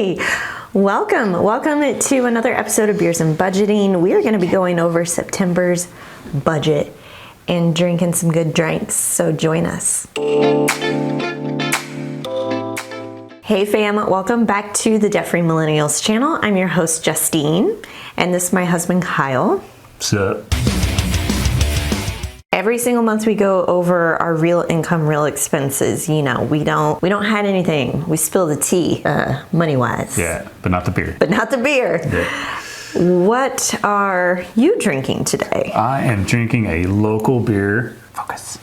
Hey, welcome to another episode of Beers and Budgeting. We are going to be going over September's budget and drinking some good drinks, so join us. Hey fam, welcome back to the Debt-Free Millennials channel. I'm your host Justine, and this is my husband Kyle. What's up? Every single month we go over our real income, real expenses. You know, we don't hide anything. We spill the tea, money-wise. Yeah, but not the beer. Yeah. What are you drinking today? I am drinking a local beer. Focus.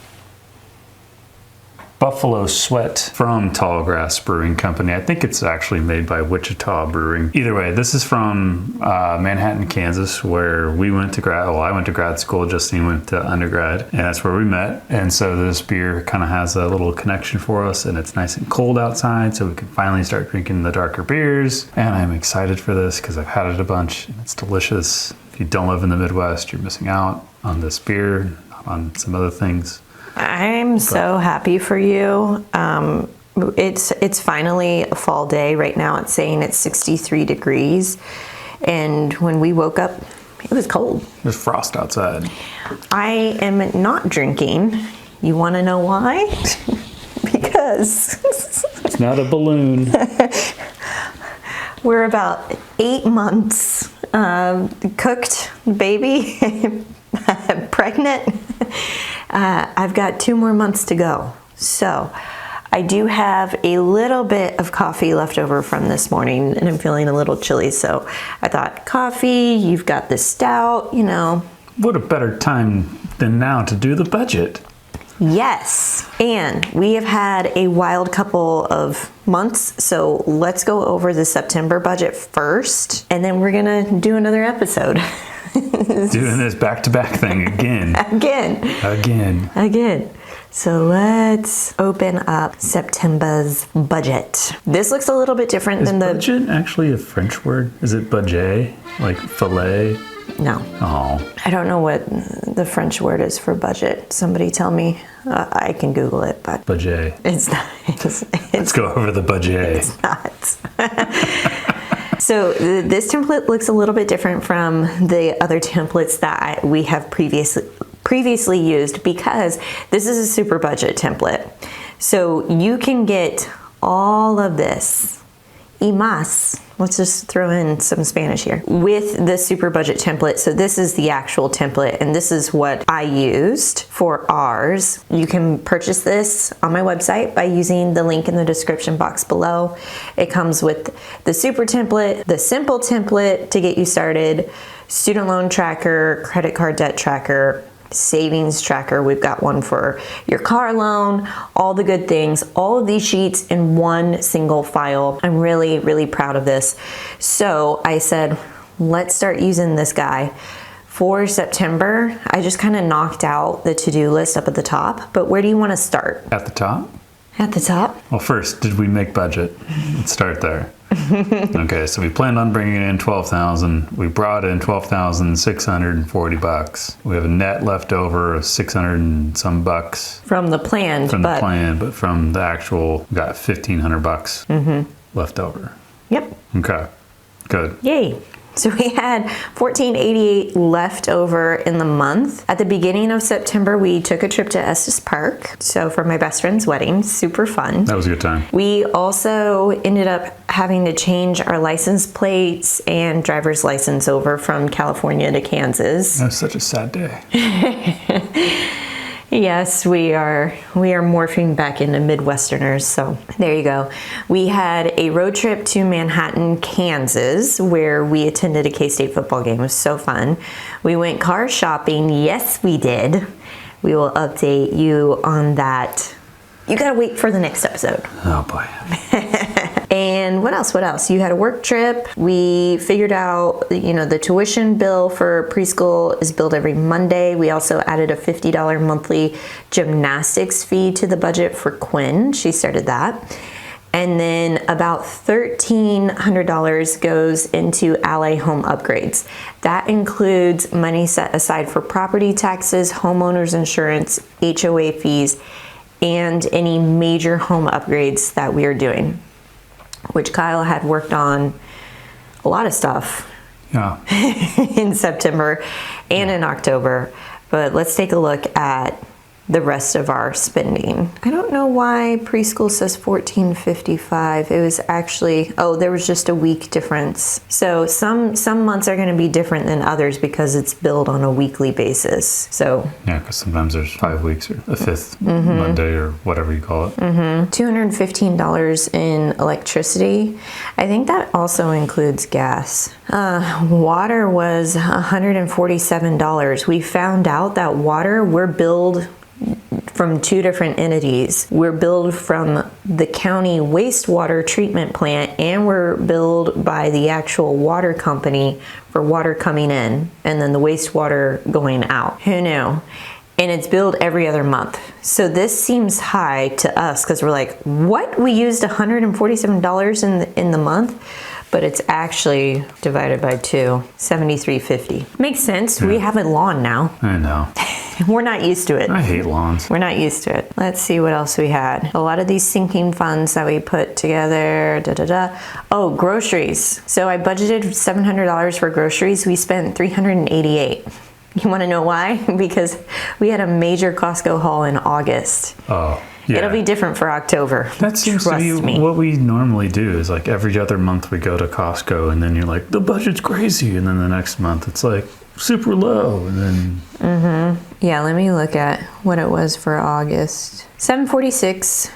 Buffalo Sweat from Tallgrass Brewing Company. I think it's actually made by Wichita Brewing. Either way, this is from Manhattan, Kansas, where we went to I went to grad school, Justine went to undergrad, and that's where we met. And so this beer kind of has a little connection for us, and it's nice and cold outside, so we can finally start drinking the darker beers. And I'm excited for this because I've had it a bunch, and it's delicious. If you don't live in the Midwest, you're missing out on this beer, not on some other things. I'm so happy for you. It's finally a fall day. Right now it's saying it's 63 degrees. And when we woke up, it was cold. There's frost outside. I am not drinking. You want to know why? Because it's not a balloon. We're about 8 months cooked baby, pregnant. I've got 2 more months to go. So I do have a little bit of coffee left over from this morning, and I'm feeling a little chilly. So I thought, coffee, you've got the stout, you know. What a better time than now to do the budget. Yes, and we have had a wild couple of months, so let's go over the September budget first, and then we're gonna do another episode. Doing this back-to-back thing again. Again. So let's open up September's budget. This looks a little bit different than the... Is budget actually a French word? Is it budget? Like filet? No. Oh. I don't know what the French word is for budget. Somebody tell me. I can Google it, but... Budget. It's not. Let's go over the budget. It's not. So this template looks a little bit different from the other templates that we have previously used, because this is a super budget template. So you can get all of this y más. Let's just throw in some Spanish here with the super budget template. So this is the actual template, and this is what I used for ours. You can purchase this on my website by using the link in the description box below. It comes with the super template, the simple template to get you started, student loan tracker, credit card debt tracker, savings tracker. We've got one for your car loan, all the good things, all of these sheets in one single file. I'm really, really proud of this. So I said, let's start using this guy. For September, I just kind of knocked out the to-do list up at the top, but where do you want to start? At the top? At the top? Well, first, did we make budget? Let's start there. Okay, so we planned on bringing in $12,000. We brought in $12,640. We have a net left over of 600 and some bucks. From the plan, but from the actual, we got $1,500 left over. Yep. Okay, good. Yay. So we had $1,488 left over in the month. At the beginning of September, we took a trip to Estes Park. So for my best friend's wedding, super fun. That was a good time. We also ended up having to change our license plates and driver's license over from California to Kansas. That was such a sad day. Yes, we are morphing back into Midwesterners, so there you go. We had a road trip to Manhattan, Kansas, where we attended a K-State football game. It was so fun. We went car shopping. Yes, we did. We will update you on that. You gotta wait for the next episode. Oh boy. And what else? You had a work trip. We figured out, the tuition bill for preschool is billed every Monday. We also added a $50 monthly gymnastics fee to the budget for Quinn. She started that. And then about $1,300 goes into Ally home upgrades. That includes money set aside for property taxes, homeowners insurance, HOA fees, and any major home upgrades that we are doing. which Kyle had worked on a lot of stuff Yeah. in September and in October. But let's take a look at the rest of our spending. I don't know why preschool says $14.55. It was actually, there was just a week difference. So some months are going to be different than others because it's billed on a weekly basis. So Yeah, because sometimes there's 5 weeks or a fifth Monday or whatever you call it. $215 in electricity. I think that also includes gas. Water was $147. We found out that water, we're billed from two different entities. We're billed from the county wastewater treatment plant, and we're billed by the actual water company for water coming in and then the wastewater going out. Who knew? And it's billed every other month. So this seems high to us because we're like, what? We used $147 in the month? But it's actually divided by 2, $73.50. Makes sense. We have a lawn now. I know. We're not used to it. I hate lawns. We're not used to it. Let's see what else we had. A lot of these sinking funds that we put together. Oh, groceries. So I budgeted $700 for groceries. We spent $388. You want to know why? Because we had a major Costco haul in August. Oh, yeah. It'll be different for October. That seems to be what we normally do is like every other month we go to Costco and then you're like, the budget's crazy. And then the next month it's like super low. And then... Yeah, let me look at what it was for August. $746,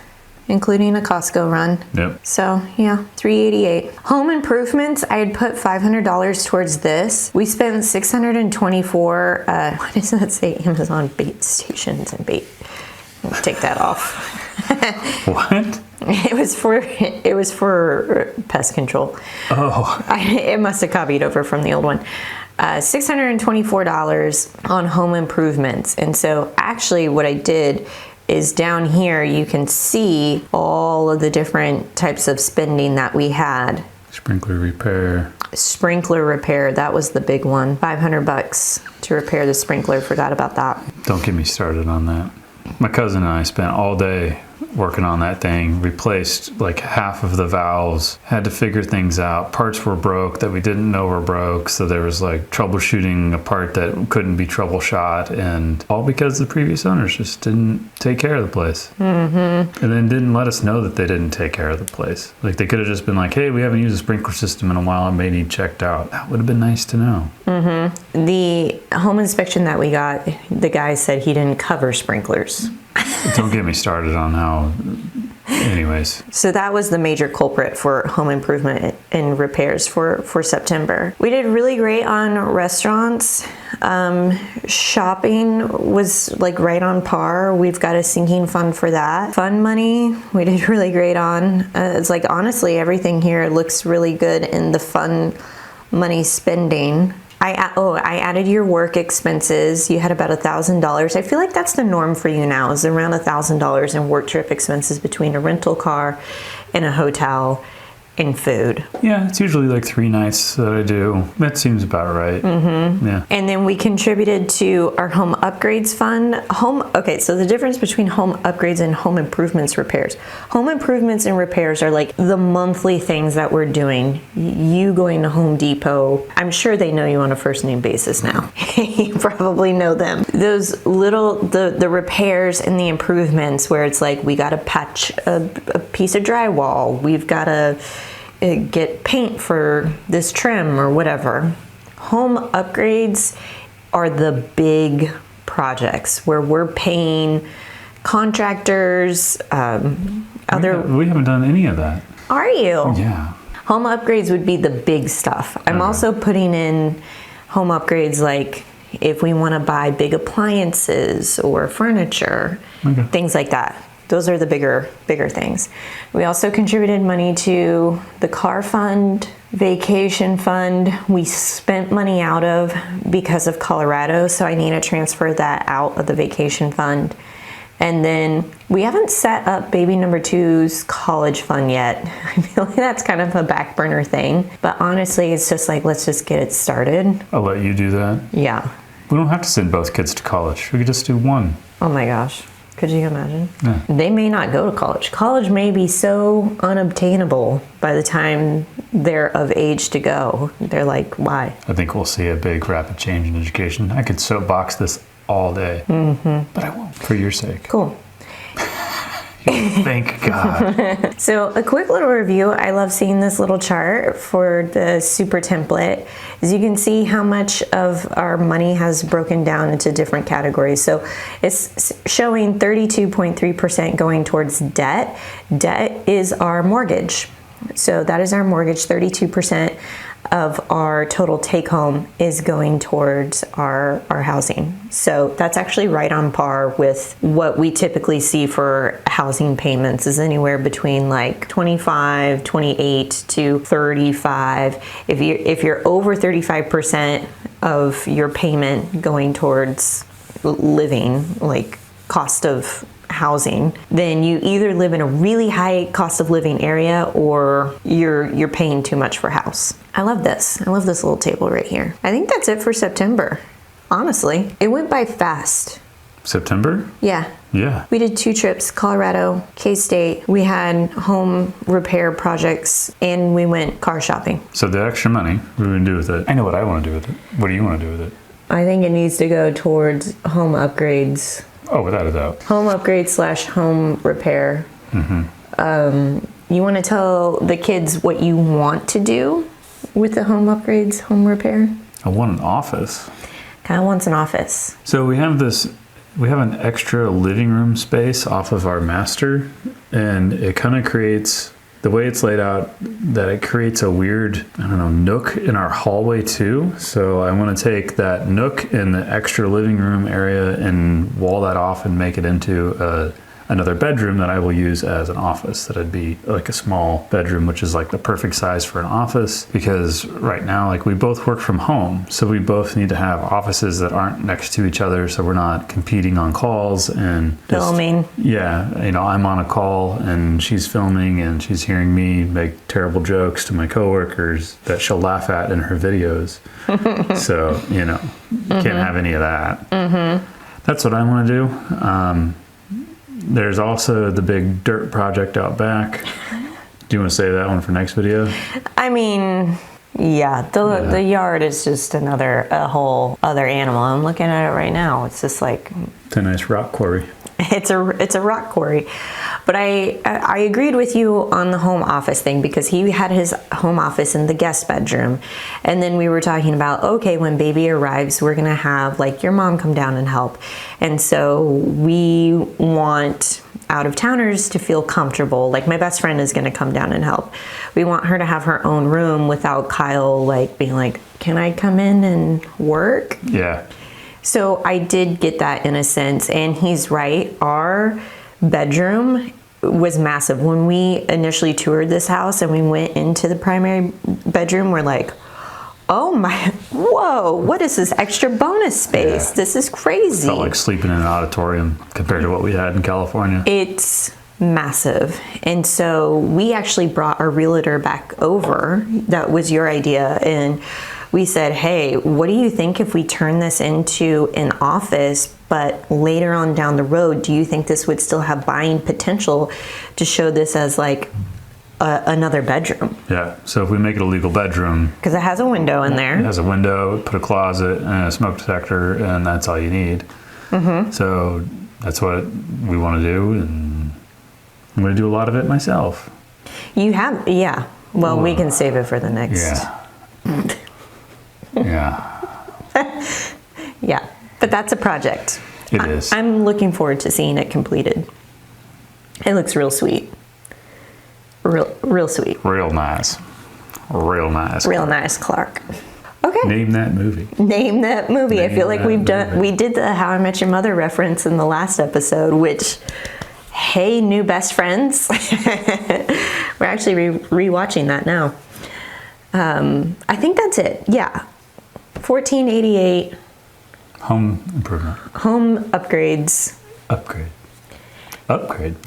including a Costco run. Yep. So yeah, $388. Home improvements, I had put $500 towards this. We spent $624. Why does that say Amazon bait stations and bait? Let's take that off. What? It was for pest control. Oh. It must have copied over from the old one. $624 on home improvements. And so actually what I did is down here you can see all of the different types of spending that we had. Sprinkler repair. Sprinkler repair, that was the big one. $500 to repair the sprinkler. Forgot about that. Don't get me started on that. My cousin and I spent all day working on that thing, replaced like half of the valves, had to figure things out. Parts were broke that we didn't know were broke, so there was like troubleshooting a part that couldn't be troubleshot, and all because the previous owners just didn't take care of the place. And then didn't let us know that they didn't take care of the place. Like they could have just been like, hey, we haven't used a sprinkler system in a while, it may need checked out. That would have been nice to know. The home inspection that we got, the guy said he didn't cover sprinklers. Don't get me started on how, anyways. So that was the major culprit for home improvement and repairs for September. We did really great on restaurants. Shopping was like right on par. We've got a sinking fund for that. Fund money, we did really great on. It's like honestly everything here looks really good in the fund money spending. I added your work expenses. You had about $1,000. I feel like that's the norm for you now, is around $1,000 in work trip expenses between a rental car and a hotel and food. Yeah, it's usually like 3 nights that I do. That seems about right. Yeah. And then we contributed to our home upgrades fund. Okay, so the difference between home upgrades and home improvements repairs. Home improvements and repairs are like the monthly things that we're doing. You going to Home Depot, I'm sure they know you on a first name basis now. You probably know them. Those little, the repairs and the improvements where it's like we got to patch a piece of drywall. We've got to get paint for this trim or whatever. Home upgrades are the big projects where we're paying contractors, We haven't done any of that. Are you? Yeah. Home upgrades would be the big stuff. I'm also putting in home upgrades like if we want to buy big appliances or furniture, things like that. Those are the bigger things. We also contributed money to the car fund, vacation fund. We spent money out of because of Colorado, so I need to transfer that out of the vacation fund. And then we haven't set up baby number 2's college fund yet. I feel like that's kind of a back burner thing. But honestly, it's just like, let's just get it started. I'll let you do that. Yeah. We don't have to send both kids to college. We could just do one. Oh my gosh. Could you imagine? Yeah. They may not go to college. College may be so unobtainable by the time they're of age to go. They're like, why? I think we'll see a big rapid change in education. I could soapbox this all day, but I won't, for your sake. Cool. Thank God. So a quick little review. I love seeing this little chart for the super template. As you can see how much of our money has broken down into different categories. So it's showing 32.3% going towards debt. Debt is our mortgage. So that is our mortgage. 32% of our total take home is going towards our housing. So that's actually right on par with what we typically see for housing payments, is anywhere between like 25, 28 to 35. If you're over 35% of your payment going towards living, like cost of housing, then you either live in a really high cost of living area or you're paying too much for house. I love this. I love this little table right here. I think that's it for September. Honestly, it went by fast. September? Yeah. Yeah. We did 2 trips, Colorado, K-State. We had home repair projects and we went car shopping. So the extra money, what are we going to do with it? I know what I want to do with it. What do you want to do with it? I think it needs to go towards home upgrades. Oh, without a doubt. Home upgrades / home repair. You want to tell the kids what you want to do with the home upgrades, home repair? I want an office. Kind of wants an office. So we have an extra living room space off of our master, and it kind of creates, the way it's laid out, that it creates a weird, nook in our hallway too. So I want to take that nook in the extra living room area and wall that off and make it into another bedroom that I will use as an office. That'd be like a small bedroom, which is like the perfect size for an office, because right now, like, we both work from home. So we both need to have offices that aren't next to each other, so we're not competing on calls and Filming. Yeah, I'm on a call and she's filming and she's hearing me make terrible jokes to my coworkers that she'll laugh at in her videos. So, can't have any of that. That's what I want to do. There's also the big dirt project out back. Do you want to save that one for next video? I mean, yeah, the yard is just a whole other animal. I'm looking at it right now. It's just like, It's a nice rock quarry. it's a rock quarry. But I agreed with you on the home office thing, because he had his home office in the guest bedroom. And then we were talking about, okay, when baby arrives, we're going to have like your mom come down and help. And so we want out-of-towners to feel comfortable. Like, my best friend is going to come down and help. We want her to have her own room without Kyle like being like, can I come in and work? Yeah. So I did get that in a sense, and he's right. Our bedroom was massive. When we initially toured this house and we went into the primary bedroom, we're like, oh my, whoa, what is this extra bonus space? Yeah. This is crazy. Felt like sleeping in an auditorium compared to what we had in California. It's massive. And so we actually brought our realtor back over. That was your idea. And we said, hey, what do you think if we turn this into an office, but later on down the road, do you think this would still have buying potential to show this as like another bedroom? Yeah, so if we make it a legal bedroom, Because it has a window in it there. has a window, put a closet and a smoke detector, and that's all you need. So that's what we want to do, and I'm going to do a lot of it myself. You have, yeah. Well, we can save it for the next. Yeah. Yeah. Yeah. But that's a project. It is. I'm looking forward to seeing it completed. It looks real sweet. Real sweet. Real nice. Real nice. Real nice, Clark. Okay. Name that movie. Name that movie. I feel Name like that movie. we did the How I Met Your Mother reference in the last episode, which, hey, new best friends. We're actually rewatching that now. I think that's it. Yeah. 1488. Home Improvement. Home upgrades. Upgrade.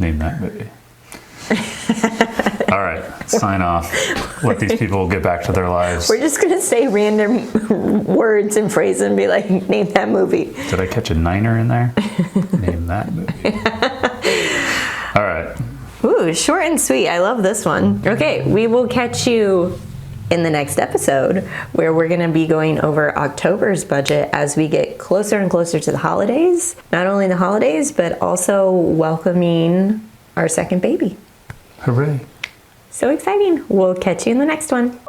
Name that movie. All right. Sign off. Let these people get back to their lives. We're just going to say random words and phrases and be like, name that movie. Did I catch a niner in there? Name that movie. Ooh, short and sweet. I love this one. Okay, we will catch you in the next episode where we're going to be going over October's budget as we get closer and closer to the holidays. Not only the holidays, but also welcoming our second baby. Hooray. So exciting. We'll catch you in the next one.